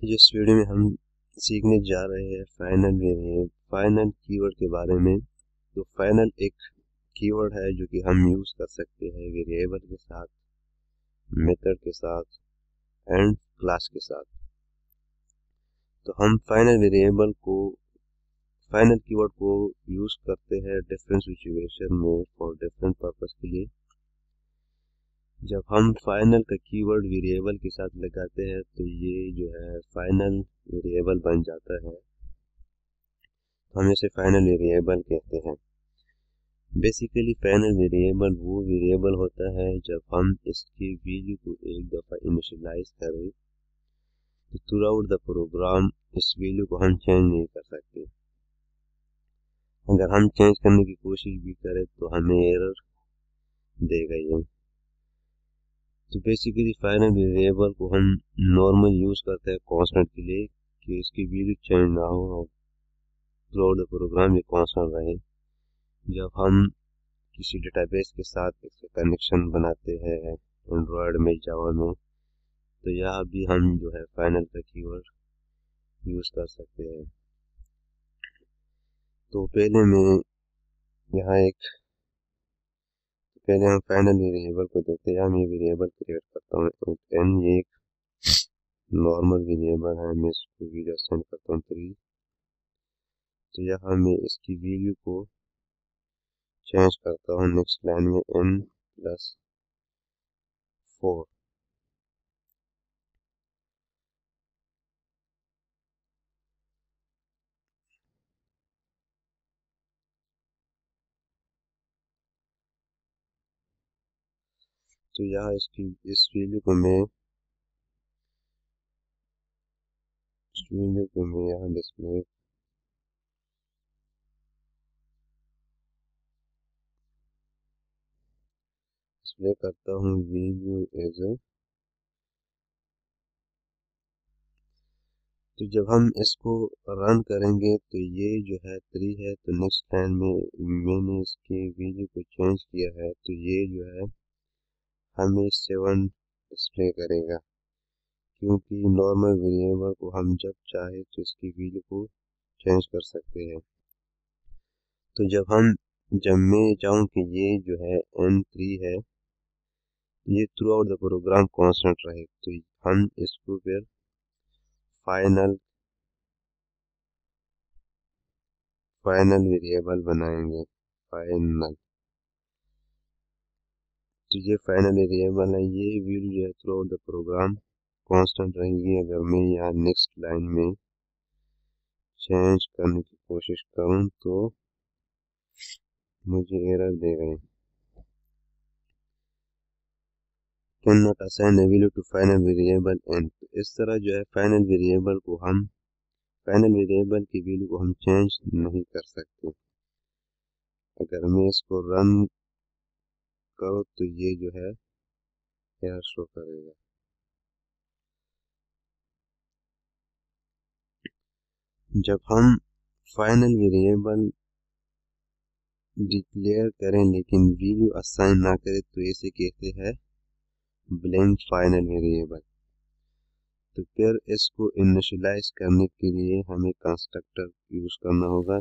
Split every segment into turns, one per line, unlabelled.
जिस वीडियो में हम सीखने जा रहे हैं फाइनल कीवर्ड के बारे में। तो फाइनल एक कीवर्ड है जो कि हम यूज़ कर सकते हैं वेरिएबल के साथ, मेथड के साथ एंड क्लास के साथ। तो हम फाइनल कीवर्ड को यूज़ करते हैं डिफरेंट सिचुएशन में फॉर डिफरेंट पर्पस के लिए। जब हम फाइनल का कीवर्ड वेरिएबल के साथ लगाते हैं तो ये जो है फाइनल वेरिएबल बन जाता है, तो हम इसे फाइनल वेरिएबल कहते हैं। बेसिकली फाइनल वेरिएबल वो वेरिएबल होता है जब हम इसकी वैल्यू को एक दफ़ा इनिशियलाइज करें तो थ्रू आउट द प्रोग्राम इस वैल्यू को हम चेंज नहीं कर सकते। अगर हम चेंज करने की कोशिश भी करें तो हमें एरर देगा ये। तो बेसिकली फाइनल वेरिएबल को हम नॉर्मल यूज़ करते हैं कांस्टेंट के लिए कि इसकी वैल्यू चेंज ना हो और थ्रू आउट द प्रोग्राम ये कांस्टेंट रहे। जब हम किसी डेटाबेस के साथ इसका कनेक्शन बनाते हैं एंड्रॉयड में, जावा में, तो यहाँ भी हम जो है फाइनल का कीवर्ड यूज़ कर सकते हैं। तो पहले हम फाइनल वेरिएबल को देखते हैं। मैं वेरिएबल क्रिएट करता हूँ एन, ये एक नॉर्मल वेरिएबल है, मैं इसको वैल्यू सेंड करता हूँ 3। तो यहाँ मैं इसकी वैल्यू को चेंज करता हूँ नेक्स्ट लाइन में n+4। तो यहाँ इस वैल्यू को मैं यहाँ डिस्प्ले करता हूँ वैल्यू एज ए। तो जब हम इसको रन करेंगे तो ये जो है 3 है, तो नेक्स्ट लाइन में मैंने इसकी वैल्यू को चेंज किया है तो ये जो है हमें 7 डिस्प्ले करेगा, क्योंकि नॉर्मल वेरिएबल को हम जब चाहे तो इसकी वैल्यू को चेंज कर सकते हैं। तो जब मैं चाहूँ कि ये जो है n3 है, ये throughout the program constant रहे, तो हम इसको फिर फाइनल वेरिएबल बनाएंगे। फाइनल, तो ये फाइनल वेरिएबल है, ये वैल्यू जो है throughout the program constant रहेगी। अगर मैं यहाँ नेक्स्ट लाइन में चेंज करने की कोशिश करूँ तो मुझे एरर देगा। Can not assign a value to final variable n. इस तरह जो है फाइनल वेरिएबल की वैल्यू को हम चेंज नहीं कर सकते। अगर मैं इसको रन करो तो ये जो है एरर शो करेगा। जब हम फाइनल वेरिएबल डिक्लेयर करें लेकिन वैल्यू असाइन ना करें तो इसे कहते हैं ब्लैंक फाइनल वेरिएबल। तो फिर इसको इनिशियलाइज करने के लिए हमें कंस्ट्रक्टर यूज करना होगा।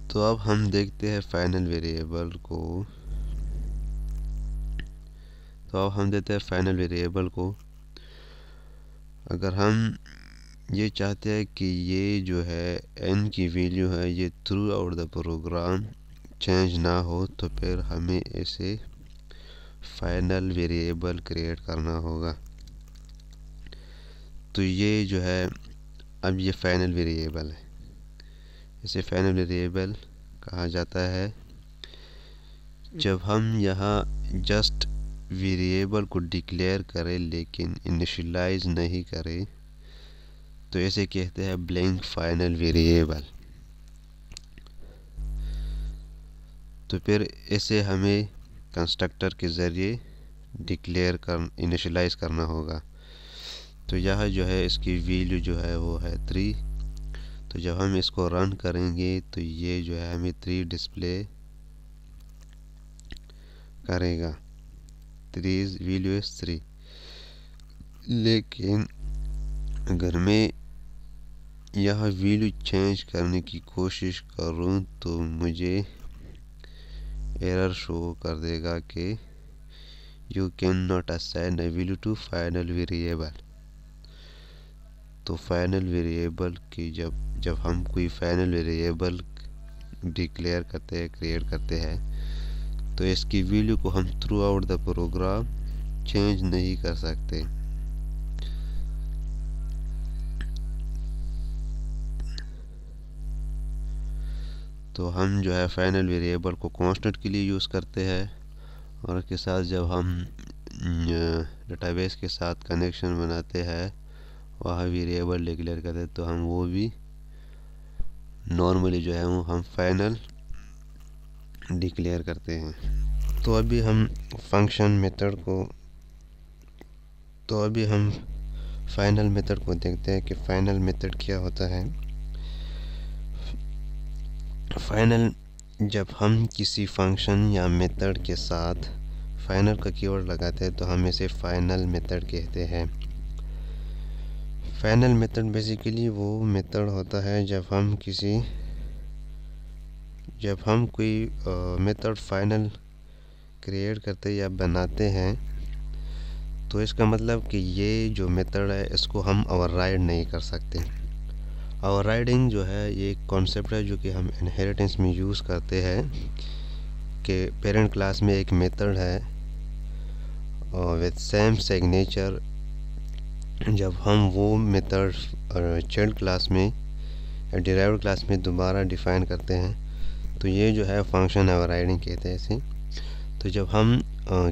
तो अब हम देखते हैं फाइनल वेरिएबल को। अगर हम ये चाहते हैं कि ये जो है n की वैल्यू है ये throughout the program change ना हो, तो फिर हमें इसे फाइनल वेरिएबल क्रिएट करना होगा। तो ये जो है अब ये फाइनल वेरिएबल है, इसे फाइनल वेरिएबल कहा जाता है। जब हम यहाँ जस्ट वेरिएबल को डिक्लेयर करें लेकिन इनिशियलाइज नहीं करें तो इसे कहते हैं ब्लैंक फाइनल वेरिएबल। तो फिर इसे हमें कंस्ट्रक्टर के ज़रिए इनिशियलाइज करना होगा। तो यह जो है इसकी वैल्यू जो है वो है 3। तो जब हम इसको रन करेंगे तो ये जो है हमें 3 डिस्प्ले करेगा। 3 वैल्यू इज 3। लेकिन अगर मैं यह वैल्यू चेंज करने की कोशिश करूं तो मुझे एरर शो कर देगा कि you can not assign a value to final variable. तो फाइनल वेरिएबल की जब हम कोई फाइनल वेरिएबल डिक्लेयर करते हैं, क्रिएट करते हैं, तो इसकी वैल्यू को हम throughout the program change नहीं कर सकते। तो हम जो है फाइनल वेरिएबल को कांस्टेंट के लिए यूज़ करते हैं, और उसके साथ जब हम डेटाबेस के साथ कनेक्शन बनाते हैं, वहाँ वेरिएबल डिक्लेयर करते हैं, तो हम वो भी नॉर्मली जो है वो हम फाइनल डिक्लेयर करते हैं। तो अभी हम फाइनल मेथड को देखते हैं कि फाइनल मेथड क्या होता है। फाइनल, जब हम किसी फंक्शन या मेथड के साथ फाइनल का कीवर्ड लगाते हैं तो हम इसे फाइनल मेथड कहते हैं। फाइनल मेथड बेसिकली वो मेथड होता है जब हम कोई मेथड फाइनल क्रिएट करते या बनाते हैं, तो इसका मतलब कि ये जो मेथड है इसको हम ओवरराइड नहीं कर सकते। ओवरराइडिंग जो है ये एक कॉन्सेप्ट है जो कि हम इनहेरिटेंस में यूज़ करते हैं कि पेरेंट क्लास में एक मेथड है और विद सेम सिग्नेचर, जब हम वो मेथड चाइल्ड क्लास में या डिराइव्ड क्लास में दोबारा डिफाइन करते हैं, तो ये जो है फंक्शन ओवरराइडिंग कहते हैं इसे। तो जब हम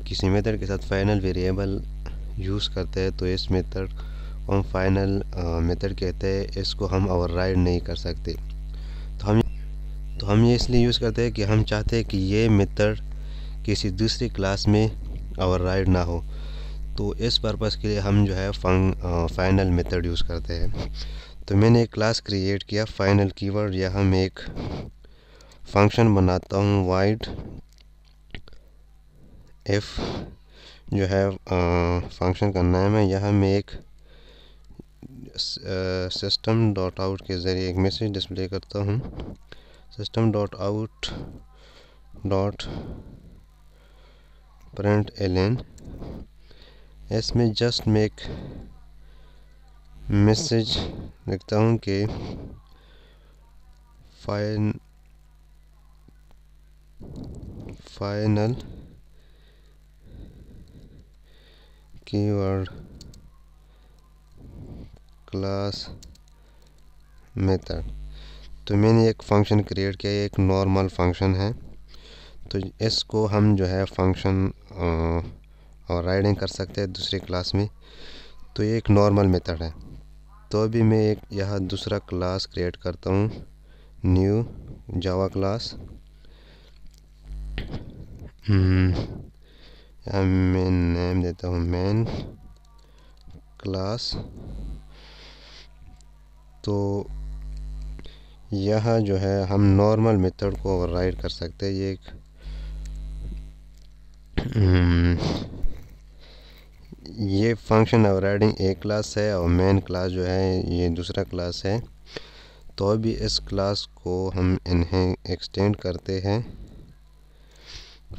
किसी मेथड के साथ फाइनल वेरिएबल यूज़ करते हैं तो इस मेथड को हम फाइनल मेथड कहते हैं, इसको हम ओवरराइड नहीं कर सकते। तो हम ये इसलिए यूज़ करते हैं कि हम चाहते हैं कि ये मेथड किसी दूसरी क्लास में ओवरराइड ना हो। तो इस पर्पज़ के लिए हम जो है फाइनल मेथड यूज़ करते हैं। तो मैंने एक क्लास क्रिएट किया फाइनल कीवर्ड, यहाँ मैं एक फंक्शन बनाता हूँ वाइड इफ़ जो है फंक्शन का नाम है। यहाँ मैं एक सिस्टम डॉट आउट के ज़रिए एक मैसेज डिस्प्ले करता हूँ, system dot out dot println। इसमें जस्ट मैं एक मैसेज लिखता हूँ कि फाइनल कीवर्ड क्लास मेथड। तो मैंने एक फंक्शन क्रिएट किया, एक नॉर्मल फंक्शन है, तो इसको हम जो है फंक्शन और राइडिंग कर सकते हैं दूसरी क्लास में। तो ये एक नॉर्मल मेथड है। तो अभी मैं एक यहाँ दूसरा क्लास क्रिएट करता हूँ, न्यू जावा क्लास। यहाँ मैं नेम देता हूँ मेन क्लास। तो यहाँ जो है हम नॉर्मल मेथड को ओवरराइड कर सकते हैं। ये फंक्शन ओवरराइडिंग एक क्लास है और मेन क्लास जो है ये दूसरा क्लास है। तो अभी इस क्लास को हम इन्हें एक्सटेंड करते हैं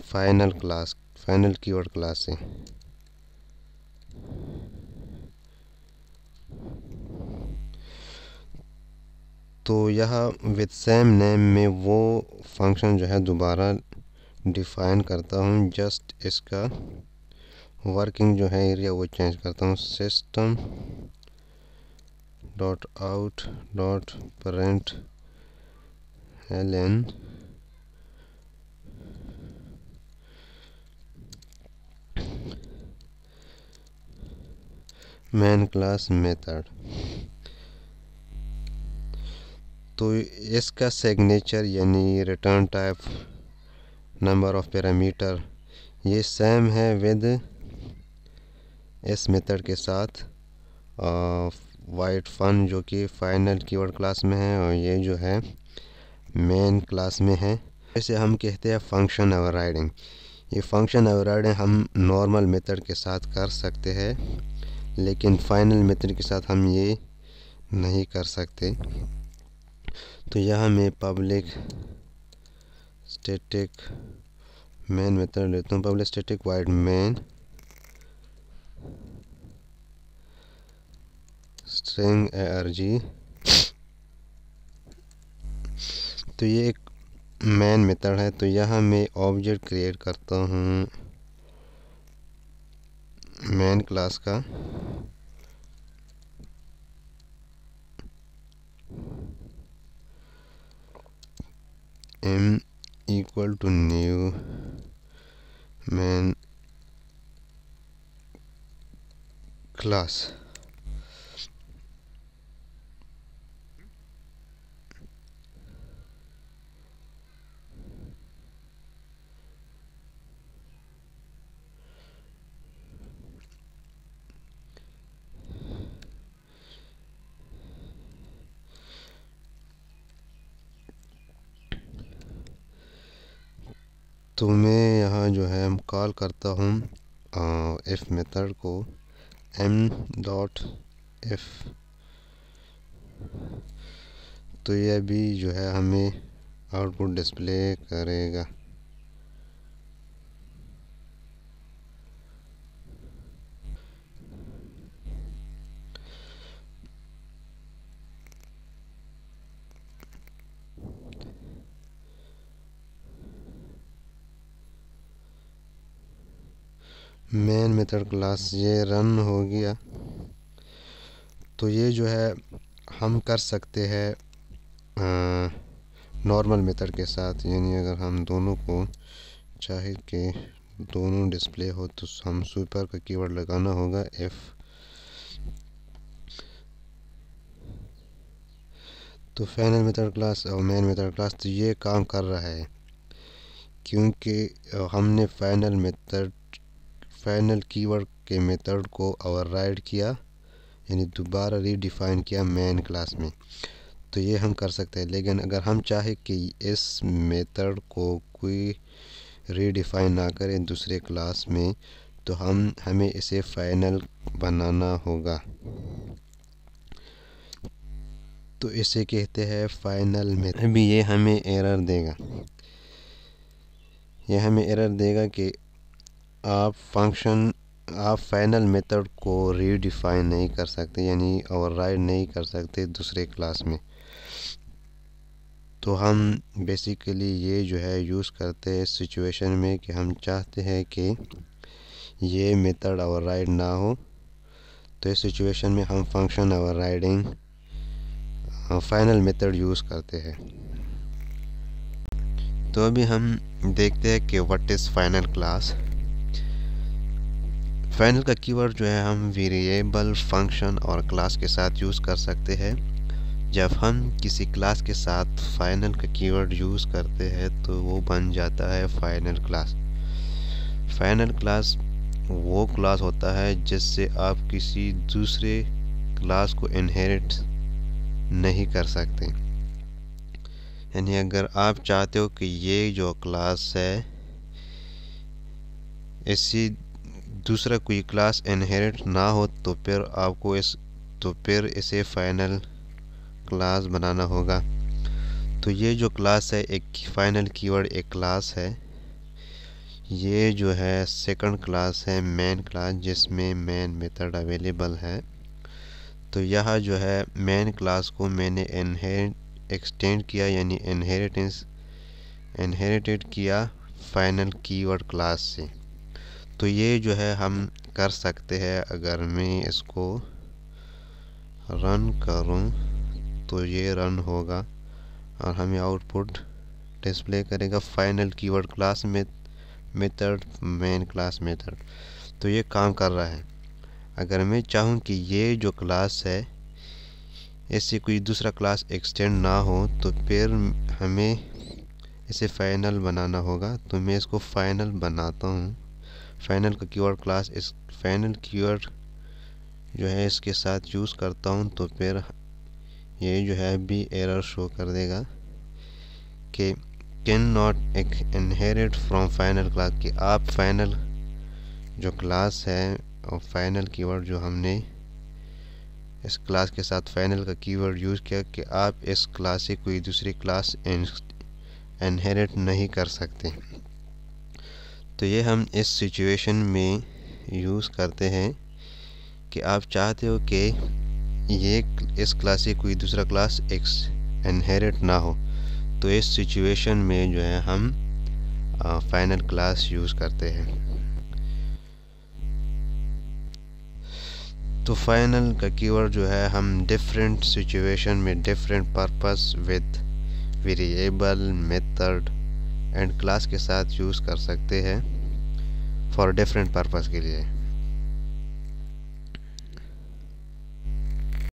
फाइनल कीवर्ड क्लास से। तो यहाँ विद सेम नेम में वो फंक्शन जो है दोबारा डिफाइन करता हूँ, जस्ट इसका वर्किंग जो है एरिया वो चेंज करता हूँ, system dot out dot println main class method. तो इसका सिग्नेचर यानी return type, number of parameter ये सेम है विद इस मेथड के साथ वाइड फन जो कि फाइनल कीवर्ड क्लास में है और ये जो है मेन क्लास में है। इसे हम कहते हैं फंक्शन ओवरराइडिंग। ये फंक्शन ओवरराइडिंग हम नॉर्मल मेथड के साथ कर सकते हैं, लेकिन फाइनल मेथड के साथ हम ये नहीं कर सकते। तो यहाँ मैं पब्लिक स्टैटिक मेन मेथड लेता हूँ, public static wide main string arg। तो ये एक मेन मेथड है। तो यहाँ मैं ऑब्जेक्ट क्रिएट करता हूँ मेन क्लास का, m equal to new main class. तो मैं यहाँ जो है हम कॉल करता हूँ इफ मेथड को m.if। तो यह भी जो है हमें आउटपुट डिस्प्ले करेगा। मेन मेथड क्लास ये रन हो गया। तो ये जो है हम कर सकते हैं नॉर्मल मेथड के साथ, यानी अगर हम दोनों को चाहे कि दोनों डिस्प्ले हो तो हम सुपर का कीवर्ड लगाना होगा इफ। तो फाइनल मेथड क्लास और मेन मेथड क्लास तो ये काम कर रहा है, क्योंकि हमने फाइनल कीवर्ड के मेथड को ओवरराइड किया, यानी दोबारा रीडिफाइन किया मेन क्लास में। तो ये हम कर सकते हैं। लेकिन अगर हम चाहे कि इस मेथड को कोई रीडिफाइन ना करें दूसरे क्लास में, तो हमें इसे फाइनल बनाना होगा। तो इसे कहते हैं फाइनल मेथड। अभी ये हमें एरर देगा, ये हमें एरर देगा कि आप फाइनल मेथड को रीडिफाइन नहीं कर सकते, यानी ओवरराइड नहीं कर सकते दूसरे क्लास में। तो हम बेसिकली ये जो है यूज़ करते हैं सिचुएशन में कि हम चाहते हैं कि ये मेथड ओवरराइड ना हो। तो इस सिचुएशन में हम function overriding final method use करते हैं। तो अभी हम देखते हैं कि what is final class. Final का कीवर्ड जो है हम वेरिएबल, फंक्शन और क्लास के साथ यूज़ कर सकते हैं। जब हम किसी क्लास के साथ फाइनल का कीवर्ड यूज़ करते हैं तो वो बन जाता है फाइनल क्लास। फाइनल क्लास वो क्लास होता है जिससे आप किसी दूसरे क्लास को इनहेरिट नहीं कर सकते। यानी अगर आप चाहते हो कि ये जो क्लास है इससे दूसरा कोई क्लास इनहेरिट ना हो, तो फिर इसे फाइनल क्लास बनाना होगा। तो ये जो क्लास है, एक फाइनल कीवर्ड एक क्लास है। ये जो है सेकंड क्लास है मेन क्लास, जिसमें मेन मेथड अवेलेबल है। तो यह जो है मेन क्लास को मैंने एक्सटेंड किया, यानी इनहेरिटेड किया फाइनल कीवर्ड क्लास से। तो ये जो है हम कर सकते हैं। अगर मैं इसको रन करूं तो ये रन होगा और हमें आउटपुट डिस्प्ले करेगा फाइनल कीवर्ड क्लास में मेथड मेन क्लास मेथड। तो ये काम कर रहा है। अगर मैं चाहूं कि ये जो क्लास है इससे कोई दूसरा क्लास एक्सटेंड ना हो, तो फिर हमें इसे फाइनल बनाना होगा। तो मैं इसको फाइनल बनाता हूँ। फाइनल का कीवर्ड क्लास इस फाइनल कीवर्ड जो है इसके साथ यूज़ करता हूँ। तो फिर ये जो है भी एरर शो कर देगा कि can not inherit from final class, कि आप फाइनल जो क्लास है और फाइनल कीवर्ड जो हमने इस क्लास के साथ फाइनल का कीवर्ड यूज़ किया कि आप इस क्लास से कोई दूसरी क्लास इनहेरिट नहीं कर सकते। तो ये हम इस सिचुएशन में यूज़ करते हैं कि आप चाहते हो कि ये इस क्लास से कोई दूसरा क्लास इनहेरिट ना हो, तो इस सिचुएशन में जो है हम फाइनल क्लास यूज़ करते हैं। तो फाइनल का कीवर्ड जो है हम डिफरेंट सिचुएशन में different purpose with variable, method and class के साथ यूज़ कर सकते हैं फॉर डिफरेंट पर्पस के लिए।